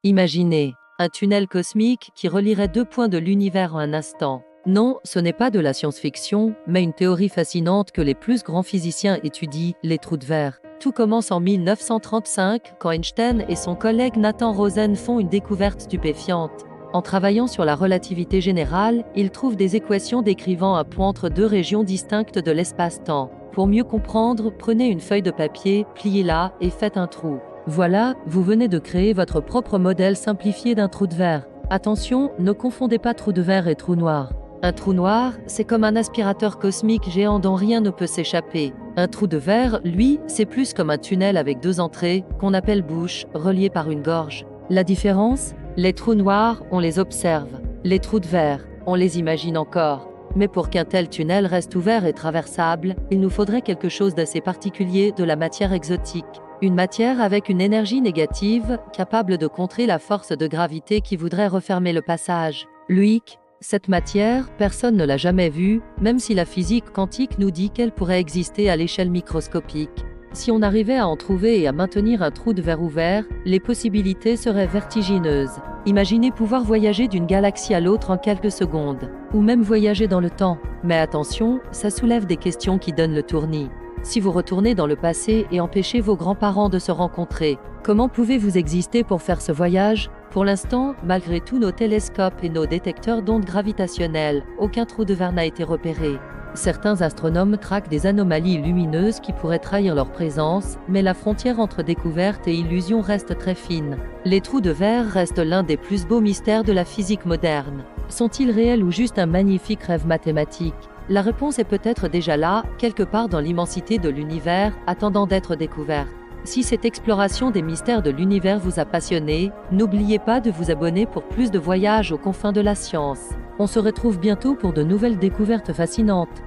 Imaginez un tunnel cosmique qui relierait deux points de l'univers en un instant. Non, ce n'est pas de la science-fiction, mais une théorie fascinante que les plus grands physiciens étudient, les trous de verre. Tout commence en 1935, quand Einstein et son collègue Nathan Rosen font une découverte stupéfiante. En travaillant sur la relativité générale, ils trouvent des équations décrivant un point entre deux régions distinctes de l'espace-temps. Pour mieux comprendre, prenez une feuille de papier, pliez-la et faites un trou. Voilà, vous venez de créer votre propre modèle simplifié d'un trou de verre. Attention, ne confondez pas trou de verre et trou noir. Un trou noir, c'est comme un aspirateur cosmique géant dont rien ne peut s'échapper. Un trou de verre, lui, c'est plus comme un tunnel avec deux entrées, qu'on appelle bouches, reliées par une gorge. La différence? Les trous noirs, on les observe. Les trous de verre, on les imagine encore. Mais pour qu'un tel tunnel reste ouvert et traversable, il nous faudrait quelque chose d'assez particulier, de la matière exotique. Une matière avec une énergie négative, capable de contrer la force de gravité qui voudrait refermer le passage. L'UIC, cette matière, personne ne l'a jamais vue, même si la physique quantique nous dit qu'elle pourrait exister à l'échelle microscopique. Si on arrivait à en trouver et à maintenir un trou de verre ouvert, les possibilités seraient vertigineuses. Imaginez pouvoir voyager d'une galaxie à l'autre en quelques secondes, ou même voyager dans le temps. Mais attention, ça soulève des questions qui donnent le tournis. Si vous retournez dans le passé et empêchez vos grands-parents de se rencontrer, comment pouvez-vous exister pour faire ce voyage? Pour l'instant, malgré tous nos télescopes et nos détecteurs d'ondes gravitationnelles, aucun trou de verre n'a été repéré. Certains astronomes traquent des anomalies lumineuses qui pourraient trahir leur présence, mais la frontière entre découverte et illusion reste très fine. Les trous de verre restent l'un des plus beaux mystères de la physique moderne. Sont-ils réels ou juste un magnifique rêve mathématique? La réponse est peut-être déjà là, quelque part dans l'immensité de l'univers, attendant d'être découverte. Si cette exploration des mystères de l'univers vous a passionné, n'oubliez pas de vous abonner pour plus de voyages aux confins de la science. On se retrouve bientôt pour de nouvelles découvertes fascinantes.